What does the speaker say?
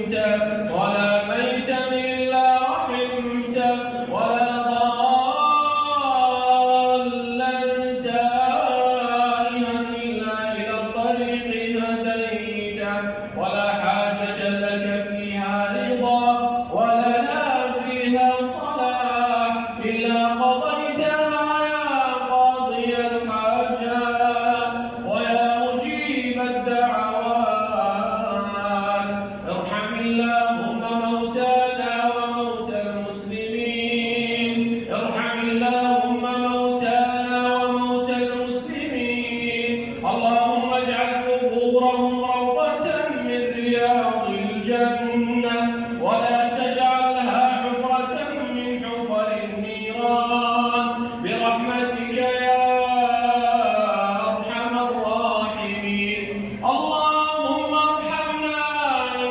ولا ميتا إلا رحمته ولا ضالا تائها إلا إلى الطريق هديته ولا حاجة لك فيها رضا ولنا فيها صلاح إلا قضيتها يا قاضي الحاجات ويا مجيب الدعوات. ارحم اللهم موتانا وموتى المسلمين، ارحم اللهم موتانا وموتى المسلمين. اللهم اجعل قبورهم روضة من رياض الجنة